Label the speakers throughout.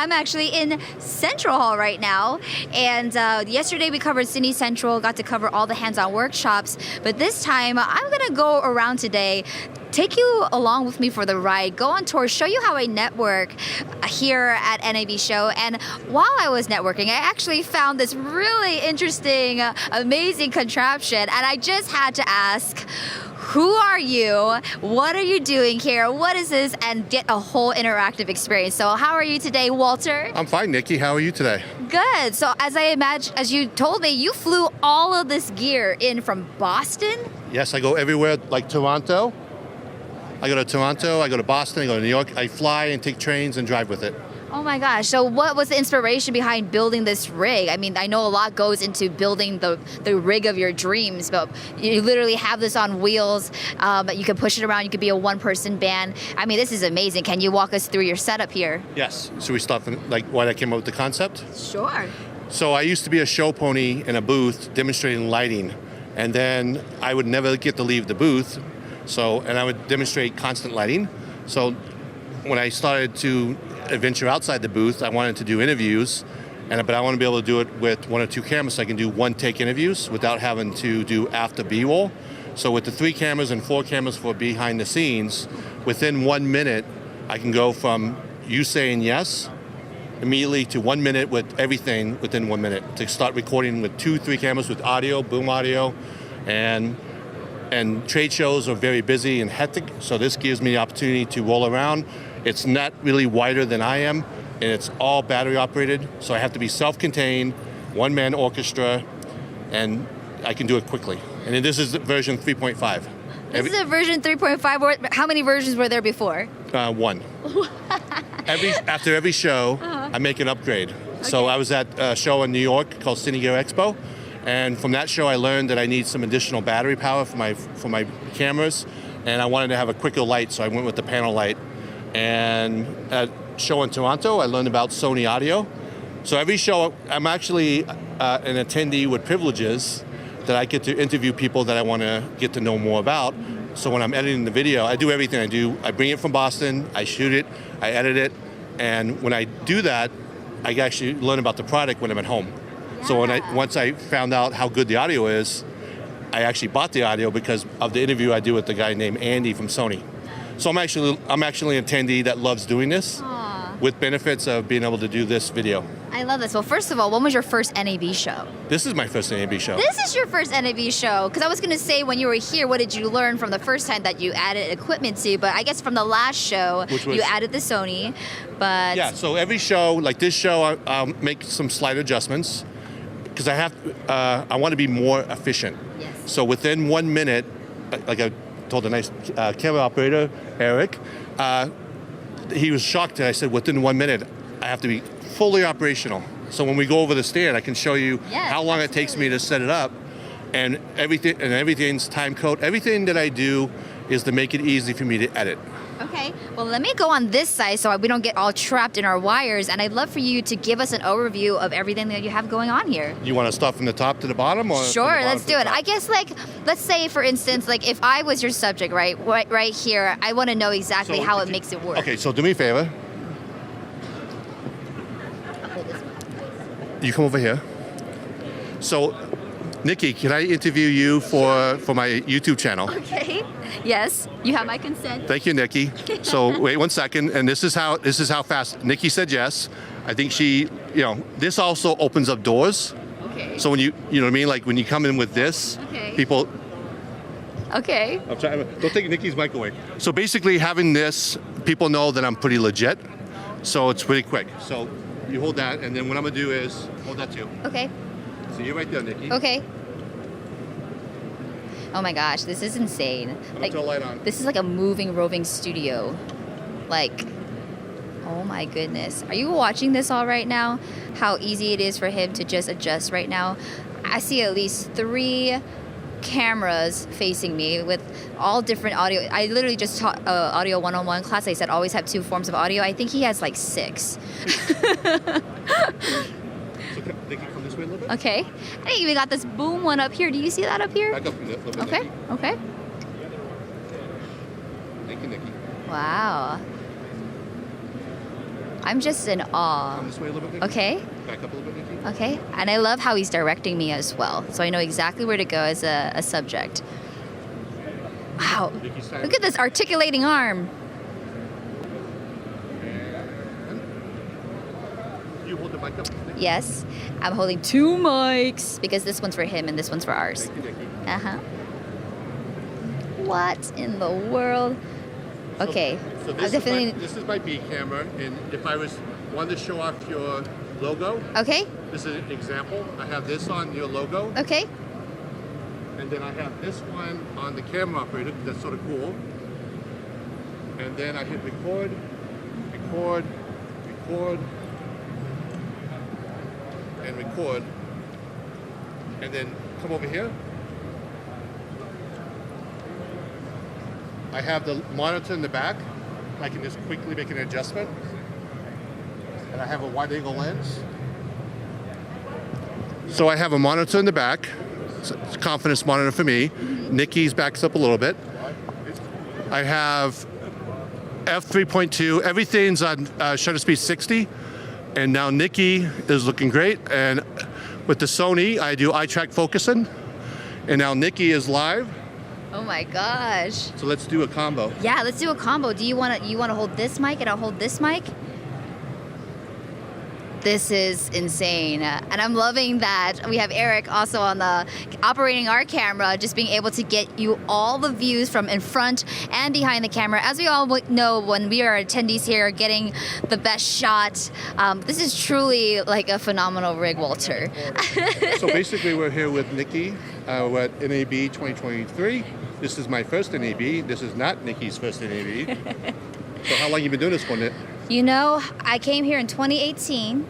Speaker 1: I'm actually in Central Hall right now. And yesterday we covered Sydney Central, got to cover all the hands-on workshops. But this time I'm going to go around today, take you along with me for the ride, go on tour, show you how I network here at NAB Show. And while I was networking, I actually found this really interesting, amazing contraption. And I just had to ask, who are you? What are you doing here? What is this? And get a whole interactive experience. So how are you today, Walter?
Speaker 2: I'm fine, Nikki. How are you today?
Speaker 1: Good. So as you told me, you flew all of this gear in from Boston?
Speaker 2: Yes, I go everywhere, like Toronto. I go to Toronto, I go to Boston, I go to New York. I fly and take trains and drive with it.
Speaker 1: Oh my gosh. So what was the inspiration behind building this rig? I mean, I know a lot goes into building the rig of your dreams, but you literally have this on wheels. You can push it around. You could be a one-person band. I mean, this is amazing. Can you walk us through your setup here?
Speaker 2: Yes. So we start from like why I came up with the concept?
Speaker 1: Sure.
Speaker 2: So I used to be a show pony in a booth demonstrating lighting. And then I would never get to leave the booth. And I would demonstrate constant lighting. So when I started to venture outside the booth, I wanted to do interviews, but I want to be able to do it with 1 or 2 cameras so I can do one-take interviews without having to do after B-roll. So with the 3 cameras and 4 cameras for behind the scenes, within 1 minute, I can go from you saying yes immediately to 1 minute with everything within 1 minute to start recording with 2, 3 cameras with audio, boom audio, and trade shows are very busy and hectic, so this gives me the opportunity to roll around. It's not really wider than I am, and it's all battery operated, so I have to be self-contained, one-man orchestra, and I can do it quickly. And then this is version 3.5.
Speaker 1: This is a version 3.5. How many versions were there before?
Speaker 2: 1. After every show, I make an upgrade. Okay. So I was at a show in New York called Cine Gear Expo. And from that show, I learned that I need some additional battery power for my cameras, and I wanted to have a quicker light, so I went with the panel light. And at a show in Toronto, I learned about Sony audio. So every show, I'm actually an attendee with privileges that I get to interview people that I want to get to know more about. So when I'm editing the video, I do everything I do. I bring it from Boston, I shoot it, I edit it, and when I do that, I actually learn about the product when I'm at home. So once I found out how good the audio is, I actually bought the audio because of the interview I do with the guy named Andy from Sony. So I'm actually an attendee that loves doing this. Aww. With benefits of being able to do this video.
Speaker 1: I love this. Well, first of all, when was your first NAB show?
Speaker 2: This is my first NAB show.
Speaker 1: This is your first NAB show? Because I was going to say when you were here, what did you learn from the first time that you added equipment to? But I guess from the last show, you added the Sony. But
Speaker 2: yeah, so every show, like this show, I'll make some slight adjustments. Because I want to be more efficient.
Speaker 1: Yes.
Speaker 2: So within 1 minute, like I told the nice camera operator, Eric, he was shocked that I said within 1 minute, I have to be fully operational. So when we go over the stand, I can show you how long it takes me to set it up, and everything's time code. Everything that I do is to make it easy for me to edit.
Speaker 1: Okay, well, let me go on this side so we don't get all trapped in our wires, and I'd love for you to give us an overview of everything that you have going on here.
Speaker 2: You want to start from the top to the bottom? Or
Speaker 1: sure, let's do it. I guess, let's say, for instance, if I was your subject, right here, I want to know exactly how it makes it work.
Speaker 2: Okay, so do me a favor. You come over here. So, Nikki, can I interview you for my YouTube channel?
Speaker 1: Okay. Yes, you have my consent.
Speaker 2: Thank you, Nikki. So wait 1 second, and this is how fast. Nikki said yes. I think this also opens up doors.
Speaker 1: Okay.
Speaker 2: So when you know what I mean, like when you come in with this, people.
Speaker 1: Okay.
Speaker 2: I'm sorry, don't take Nikki's mic away. So basically, having this, people know that I'm pretty legit. So it's pretty quick. So you hold that, and then what I'm gonna do is hold that too.
Speaker 1: Okay.
Speaker 2: So you're right there, Nikki.
Speaker 1: Okay. Oh my gosh, this is insane.
Speaker 2: Turn the light on.
Speaker 1: This is like a moving, roving studio. Oh my goodness. Are you watching this all right now? How easy it is for him to just adjust right now. I see at least 3 cameras facing me with all different audio. I literally just taught audio 101 class. I said always have 2 forms of audio. I think he has 6.
Speaker 2: They can come this way a little bit.
Speaker 1: Okay. I even got this boom one up here. Do you see that up here?
Speaker 2: Back up a little bit.
Speaker 1: Okay.
Speaker 2: Nikki.
Speaker 1: Okay.
Speaker 2: Thank you, Nikki.
Speaker 1: Wow. I'm just in awe.
Speaker 2: Come this way a little bit, Nikki.
Speaker 1: Okay.
Speaker 2: Back up a little bit, Nikki.
Speaker 1: Okay. And I love how he's directing me as well. So I know exactly where to go as a subject. Wow.
Speaker 2: Nikki's time.
Speaker 1: Look at this articulating arm.
Speaker 2: You hold the mic up, Nikki.
Speaker 1: Yes. I'm holding 2 mics because this one's for him and this one's for ours.
Speaker 2: Thank you, Nikki.
Speaker 1: Uh-huh. What in the world? Okay.
Speaker 2: So
Speaker 1: I'm definitely...
Speaker 2: this is my B camera, and if I wanted to show off your logo,
Speaker 1: Okay.
Speaker 2: this is an example. I have this on your logo,
Speaker 1: Okay.
Speaker 2: and then I have this one on the camera operator. That's sort of cool. And then I hit record, record, record, and record. And then come over here. I have the monitor in the back. I can just quickly make an adjustment. And I have a wide angle lens. So I have a monitor in the back. It's a confidence monitor for me. Nikki's backs up a little bit. I have f3.2. Everything's on shutter speed 60. And now Nikki is looking great. And with the Sony, I do eye track focusing. And now Nikki is live.
Speaker 1: Oh my gosh.
Speaker 2: So let's do a combo.
Speaker 1: Yeah, let's do a combo. Do you want to hold this mic and I'll hold this mic? This is insane. And I'm loving that we have Eric also on the operating our camera, just being able to get you all the views from in front and behind the camera. As we all know, when we are attendees here getting the best shot, this is truly like a phenomenal rig, Walter.
Speaker 2: So basically we're here with Nikki. We're at NAB 2023. This is my first NAB. This is not Nikki's first NAB. So how long you been doing this for, Nick?
Speaker 1: You know, I came here in 2018,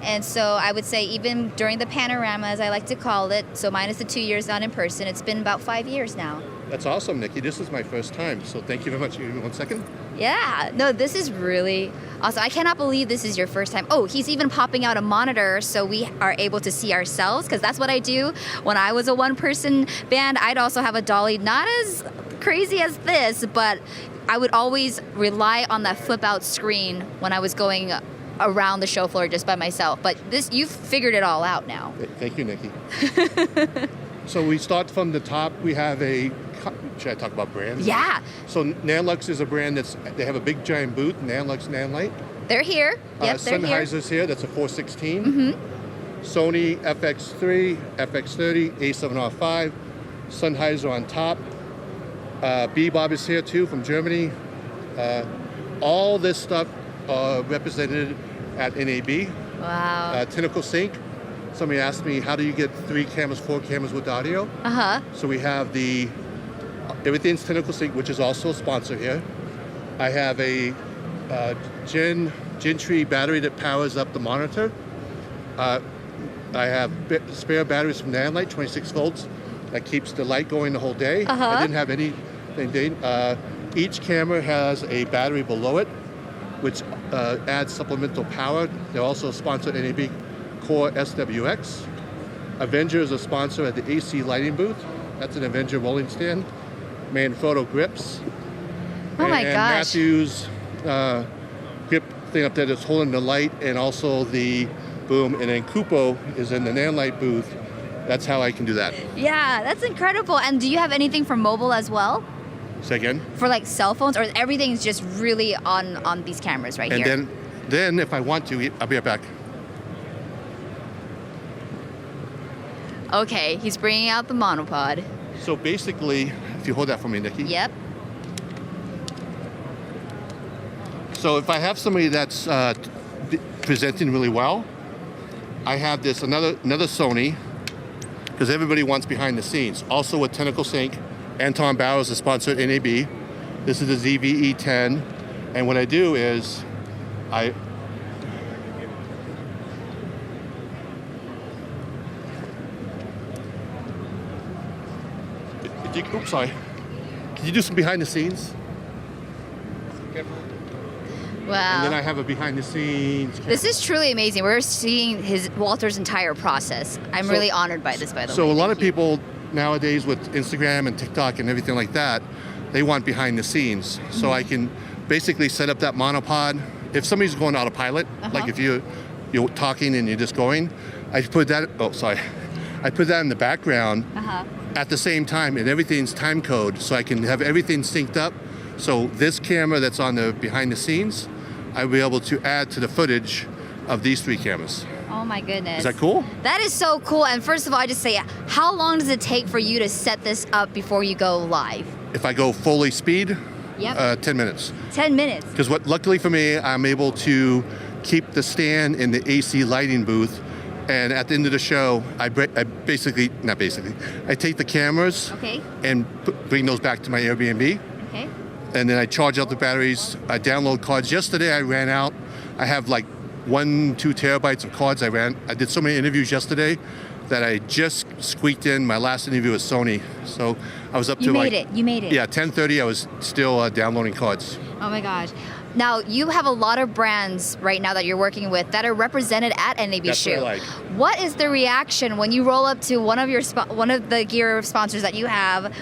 Speaker 1: and so I would say even during the panorama, as I like to call it, so minus the 2 years not in person, it's been about 5 years now.
Speaker 2: That's awesome, Nikki. This is my first time, so thank you very much. Give me 1 second.
Speaker 1: Yeah, no, this is really awesome. I cannot believe this is your first time. Oh, he's even popping out a monitor so we are able to see ourselves, because that's what I do. When I was a one-person band, I'd also have a dolly, not as crazy as this, but I would always rely on that flip-out screen when I was going around the show floor just by myself. But this, you've figured it all out now.
Speaker 2: Thank you, Nikki. So we start from the top. We have should I talk about brands?
Speaker 1: Yeah.
Speaker 2: So Nanlux is a brand they have a big giant booth, Nanlux Nanlite.
Speaker 1: They're here. Yep, they're here.
Speaker 2: Sennheiser's here. That's a 416. Sony FX3, FX30, A7R5. Sennheiser on top. Bebob is here too from Germany. All this stuff represented at NAB.
Speaker 1: Wow.
Speaker 2: Tentacle Sync. Somebody asked me, how do you get 3 cameras, 4 cameras with audio? So we have everything's Tentacle Sync, which is also a sponsor here. I have a Gentry battery that powers up the monitor. I have spare batteries from Nanlite, 26 volts. That keeps the light going the whole day. I didn't have anything. Each camera has a battery below it, which adds supplemental power. They're also sponsored NAB Core SWX. Avenger is a sponsor at the AC lighting booth. That's an Avenger rolling stand. Manfrotto grips.
Speaker 1: Oh my
Speaker 2: and
Speaker 1: gosh.
Speaker 2: Matthews grip thing up there that's holding the light and also the boom. And then Kupo is in the Nanlite booth. That's how I can do that.
Speaker 1: Yeah, that's incredible. And do you have anything for mobile as well?
Speaker 2: Say again?
Speaker 1: For like cell phones, or everything's just really on these cameras right here?
Speaker 2: And then if I want to, I'll be right back.
Speaker 1: Okay, he's bringing out the monopod.
Speaker 2: So basically, if you hold that for me, Nikki.
Speaker 1: Yep.
Speaker 2: So if I have somebody that's presenting really well, I have this another Sony, because everybody wants behind the scenes. Also with Tentacle Sync, Anton Bowers is sponsored NAB. This is the ZVE10, and what I do is oops, sorry. Can you do some behind the scenes?
Speaker 1: Wow.
Speaker 2: And then I have a behind the scenes.
Speaker 1: This is truly amazing. We're seeing Walter's entire process. I'm really honored by this, by the way.
Speaker 2: So a lot of people nowadays with Instagram and TikTok and everything like that, they want behind the scenes. So I can basically set up that monopod if somebody's going autopilot, like if you're talking and you're just going, I put that. Oh, sorry. I put that in the background at the same time, and everything's time code, so I can have everything synced up. So this camera that's on the behind the scenes, I'll be able to add to the footage of these 3 cameras.
Speaker 1: Oh my goodness.
Speaker 2: Is that cool?
Speaker 1: That is so cool. And first of all, I just say, how long does it take for you to set this up before you go live?
Speaker 2: If I go fully speed,
Speaker 1: Yep.
Speaker 2: 10 minutes.
Speaker 1: 10 minutes.
Speaker 2: Because luckily for me, I'm able to keep the stand in the AC lighting booth. And at the end of the show, I take the cameras and bring those back to my Airbnb.
Speaker 1: Okay.
Speaker 2: And then I charge up the batteries. I download cards. Yesterday I ran out. I have like 1-2 terabytes of cards. I did so many interviews yesterday that I just squeaked in. My last interview with Sony. So I was up to
Speaker 1: You made it.
Speaker 2: Yeah, 10:30 I was still downloading cards.
Speaker 1: Oh my gosh. Now, you have a lot of brands right now that you're working with that are represented at NAB
Speaker 2: That's
Speaker 1: Show.
Speaker 2: what I like.
Speaker 1: What is the reaction when you roll up to one of the gear sponsors that you have?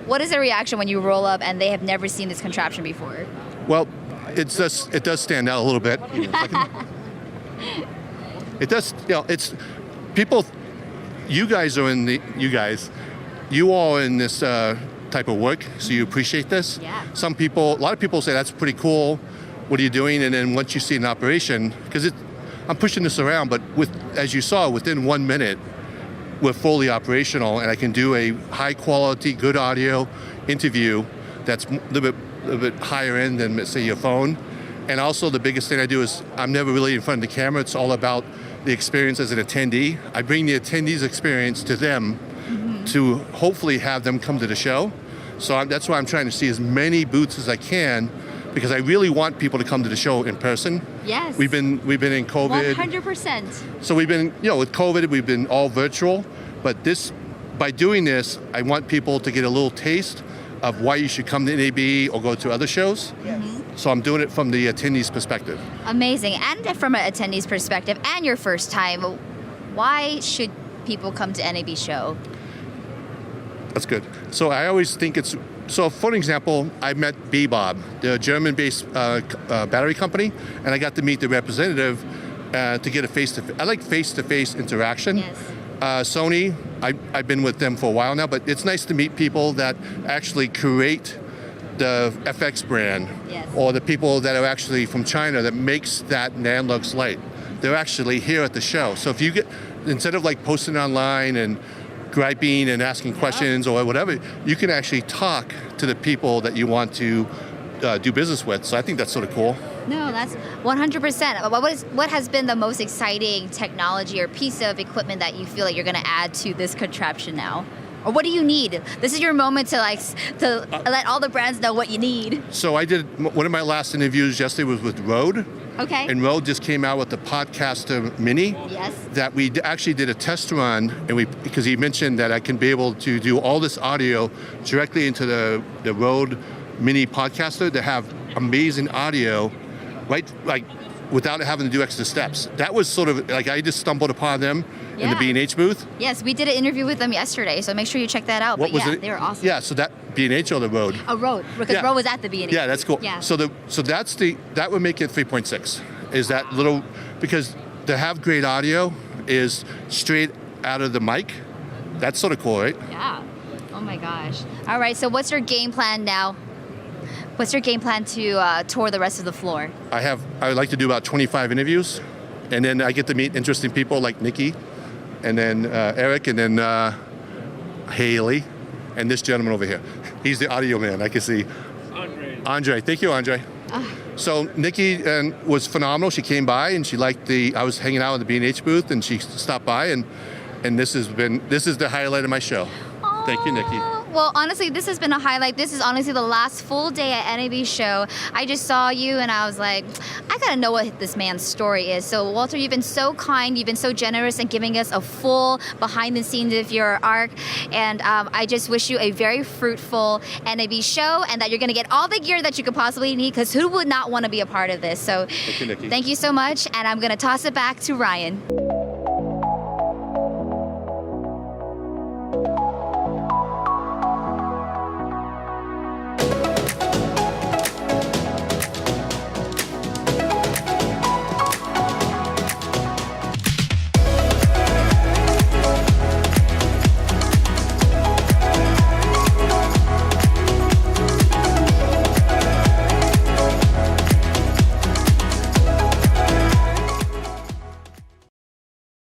Speaker 1: What is the reaction when you roll up and they have never seen this contraption before?
Speaker 2: Well, it does stand out a little bit. It does, it's people. You all are in this type of work, so you appreciate this.
Speaker 1: Yeah.
Speaker 2: A lot of people say that's pretty cool. What are you doing? And then once you see an operation, because I'm pushing this around, but as you saw, within 1 minute, we're fully operational, and I can do a high quality, good audio interview that's a little bit higher end than, say, your phone. And also the biggest thing I do is I'm never really in front of the camera. It's all about the experience as an attendee. I bring the attendees' experience to them to hopefully have them come to the show. So that's why I'm trying to see as many booths as I can, because I really want people to come to the show in person.
Speaker 1: Yes.
Speaker 2: We've been in COVID.
Speaker 1: 100%.
Speaker 2: So we've been, with COVID, we've been all virtual. But by doing this, I want people to get a little taste of why you should come to NAB or go to other shows. So I'm doing it from the attendees' perspective.
Speaker 1: Amazing. And from an attendee's perspective and your first time, why should people come to NAB Show?
Speaker 2: That's good. So I always think so for an example, I met Bebob, the German-based battery company, and I got to meet the representative to get a face-to-face. I like face-to-face interaction.
Speaker 1: Yes.
Speaker 2: Sony, I've been with them for a while now, but it's nice to meet people that actually create the FX brand, or the people that are actually from China that makes that Nanlux light. They're actually here at the show. So if you instead of like posting online and griping and asking questions or whatever, you can actually talk to the people that you want to do business with. So I think that's sort of cool.
Speaker 1: No, that's 100%. What has been the most exciting technology or piece of equipment that you feel like you're going to add to this contraption now? Or what do you need? This is your moment to let all the brands know what you need.
Speaker 2: So I did one of my last interviews yesterday was with Rode.
Speaker 1: Okay.
Speaker 2: And Rode just came out with the Podcaster Mini.
Speaker 1: Yes.
Speaker 2: That we actually did a test run, and because he mentioned that I can be able to do all this audio directly into the Rode Mini Podcaster to have amazing audio, right? Like without having to do extra steps. That was sort of like I just stumbled upon them in the B&H booth.
Speaker 1: Yes, we did an interview with them yesterday, so make sure you check that out.
Speaker 2: What was it?
Speaker 1: They were awesome.
Speaker 2: Yeah, so that B&H or the Rode?
Speaker 1: A Rode, because Rode was at the B&H.
Speaker 2: Yeah, that's cool.
Speaker 1: Yeah.
Speaker 2: So that would make it 3.6. Is that little, because to have great audio is straight out of the mic. That's sort of cool, right?
Speaker 1: Yeah. Oh my gosh. All right, so what's your game plan now? What's your game plan to tour the rest of the floor?
Speaker 2: I would like to do about 25 interviews, and then I get to meet interesting people like Nikki, and then Eric, and then Haley, and this gentleman over here. He's the audio man, I can see. Andre. Thank you, Andre. So Nikki was phenomenal. She came by and she liked I was hanging out in the B&H booth, and she stopped by, and this is the highlight of my show.
Speaker 1: Aww.
Speaker 2: Thank you, Nikki.
Speaker 1: Well, honestly, this has been a highlight. This is honestly the last full day at NAB Show. I just saw you and I was like, I gotta know what this man's story is. So Walter, you've been so kind, you've been so generous in giving us a full behind the scenes of your arc. And I just wish you a very fruitful NAB Show, and that you're gonna get all the gear that you could possibly need, because who would not want to be a part of this? So
Speaker 2: Thank you, Nikki.
Speaker 1: Thank you so much, and I'm gonna toss it back to Ryan.